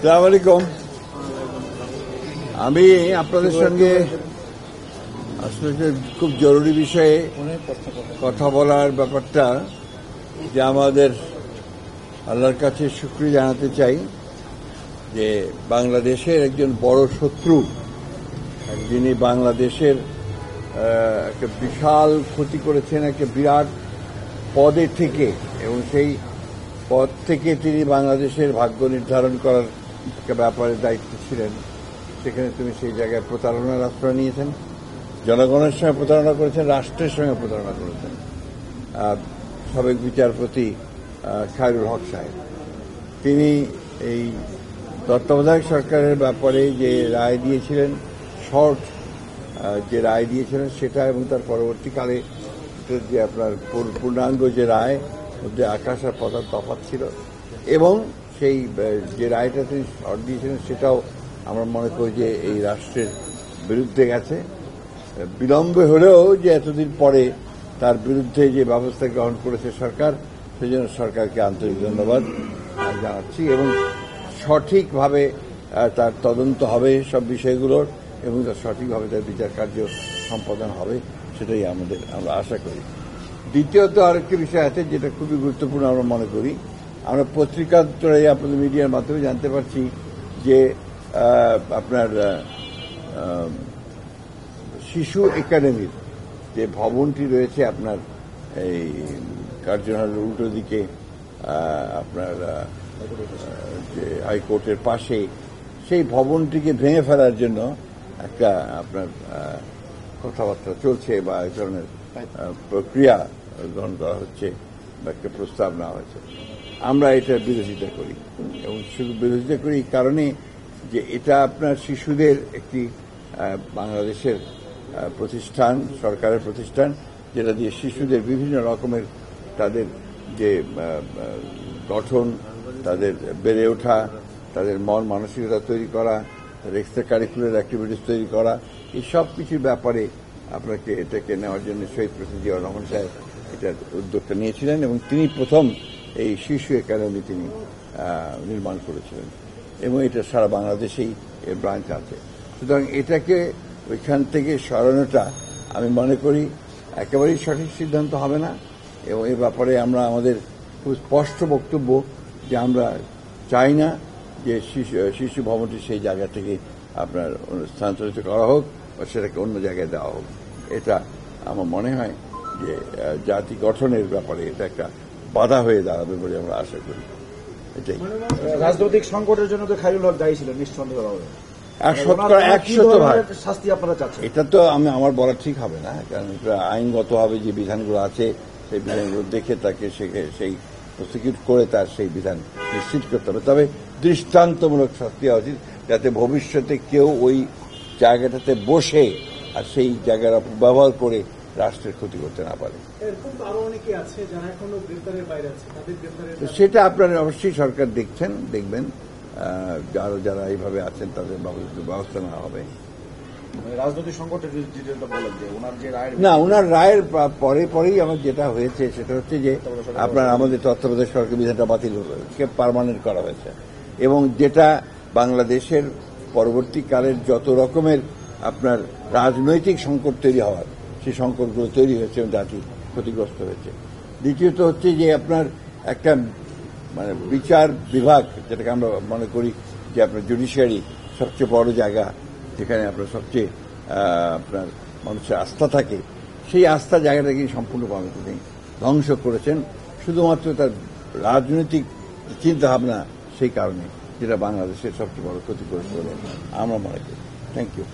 আসসালামু আলাইকুম। আমি আপনাদের সঙ্গে আসলে খুব জরুরি বিষয়ে কথা বলার ব্যাপারটা যে আমাদের আল্লাহর কাছে শুকরিয়া জানাতে চাই যে বাংলাদেশের একজন বড় শত্রু, যিনি বাংলাদেশের একটা বিশাল ক্ষতি করেছেন একটা বিরাট পদে থেকে, এবং সেই পদ থেকে তিনি বাংলাদেশের ভাগ্য নির্ধারণ করার একটা ব্যাপারে দায়িত্ব ছিলেন। সেখানে তুমি সেই জায়গায় প্রতারণার আশ্রয় নিয়েছেন, জনগণের সঙ্গে প্রতারণা করেছেন, রাষ্ট্রের সঙ্গে প্রতারণা করেছেন। সাবেক বিচারপতি খায়রুল হক সাহেব, তিনি এই তত্ত্বাবধায়ক সরকারের ব্যাপারে যে রায় দিয়েছিলেন, শর্ট যে রায় দিয়েছিলেন সেটা, এবং তার পরবর্তীকালে যে আপনার পূর্ণাঙ্গ যে রায় মধ্যে আকাশ আর পাতাল তফাৎ ছিল, এবং সেই যে রায়টা তিনি শর্ট দিয়েছিলেন সেটাও আমরা মনে করি যে এই রাষ্ট্রের বিরুদ্ধে গেছে। বিলম্বে হলেও যে এতদিন পরে তার বিরুদ্ধে যে ব্যবস্থা গ্রহণ করেছে সরকার, সেই জন্য সরকারকে আন্তরিক ধন্যবাদ জানাচ্ছি। এবং সঠিকভাবে তার তদন্ত হবে সব বিষয়গুলোর, এবং তার সঠিকভাবে তার বিচার কার্য সম্পাদন হবে, সেটাই আমরা আশা করি। দ্বিতীয়ত আরেকটি বিষয় আছে যেটা খুবই গুরুত্বপূর্ণ আমরা মনে করি। আমরা পত্রিকার আপনাদের মিডিয়ার মাধ্যমে জানতে পারছি যে আপনার শিশু একাডেমির যে ভবনটি রয়েছে আপনার এই কার্জন উল্টো দিকে, আপনার যে হাইকোর্টের পাশে, সেই ভবনটিকে ভেঙে ফেলার জন্য একটা আপনার কথাবার্তা চলছে বা এই ধরনের প্রক্রিয়া গ্রহণ করা হচ্ছে বা একটা প্রস্তাব নেওয়া হয়েছে। আমরা এটার বিরোধিতা করি, এবং শুধু বিরোধিতা করি এই কারণে যে এটা আপনার শিশুদের একটি বাংলাদেশের প্রতিষ্ঠান, সরকারের প্রতিষ্ঠান, যেটা দিয়ে শিশুদের বিভিন্ন রকমের তাদের যে গঠন, তাদের বেড়ে ওঠা, তাদের মন মানসিকতা তৈরি করা, তাদের এক্সট্রা কারিকুলার অ্যাক্টিভিটিস তৈরি করা, এই সব কিছুর ব্যাপারে আপনাকে এটাকে নেওয়ার জন্য শহীদ প্রেসিডেন্ট জিয়াউর রহমান সাহেব এটার উদ্যোগটা নিয়েছিলেন, এবং তিনি প্রথম এই শিশু একাডেমি তিনি নির্মাণ করেছিলেন, এবং এটা সারা বাংলাদেশেই এর ব্রাঞ্চ আছে। সুতরাং এটাকে ওইখান থেকে সরানোটা আমি মনে করি একেবারেই সঠিক সিদ্ধান্ত হবে না, এবং এ ব্যাপারে আমরা আমাদের খুব স্পষ্ট বক্তব্য যে আমরা চাই না যে শিশু ভবনটি সেই জায়গা থেকে আপনার স্থানান্তরিত করা হোক বা সেটাকে অন্য জায়গায় দেওয়া হোক। এটা আমার মনে হয় যে জাতি গঠনের ব্যাপারে এটা একটা বাধা হয়ে দাঁড়াবে বলে আমরা আশা করি। এটাই। রাজনৈতিক সংকটের জন্য তো খায়রুল হক দায়ী ছিলেন নিঃসন্দেহভাবে। 100% শাস্তি আপনারা চাচ্ছেন? এটা তো আমার বলা ঠিক হবে না, কারণ এটা আইনগতভাবে যে বিধানগুলো আছে সেই বিধানগুলো দেখে তাকে সেই প্রসিকিউট করে তার সেই বিধান নিশ্চিত করতে হবে। তবে দৃষ্টান্তমূলক শাস্তি হওয়া উচিত, যাতে ভবিষ্যতে কেউ ওই জায়গাটাতে বসে আর সেই জায়গার অপব্যবহার করে রাষ্ট্রের ক্ষতি করতে না পারে। সেটা আপনারা অবশ্যই সরকার দেখবেন, যারা এইভাবে আছেন তাদের ব্যবস্থা নেওয়া হবে। রাজনৈতিক সংকটের বলেন যে ওনার যে রায়, না, ওনার রায়ের পরেই আমার যেটা হয়েছে সেটা হচ্ছে যে আপনার আমাদের তত্ত্বাবধায়ক সরকার বিধানটা বাতিল পার্মানেন্ট করা হয়েছে, এবং যেটা বাংলাদেশের পরবর্তীকালের যত রকমের আপনার রাজনৈতিক সংকট তৈরি হওয়ার, সেই সংকটগুলো তৈরি হয়েছে এবং জাতি ক্ষতিগ্রস্ত হয়েছে। দ্বিতীয়ত হচ্ছে যে আপনার একটা মানে বিচার বিভাগ, যেটাকে আমরা মনে করি যে আপনার জুডিশিয়ারি সবচেয়ে বড় জায়গা, যেখানে আপনার সবচেয়ে আপনার মানুষের আস্থা থাকে, সেই আস্থা জায়গাটাকে সম্পূর্ণভাবে তিনি ধ্বংস করেছেন, শুধুমাত্র তার রাজনৈতিক চিন্তাভাবনা সেই কারণে, যেটা বাংলাদেশের সবচেয়ে বড় ক্ষতি করেছে বলে আমরা মনে করি। Thank you.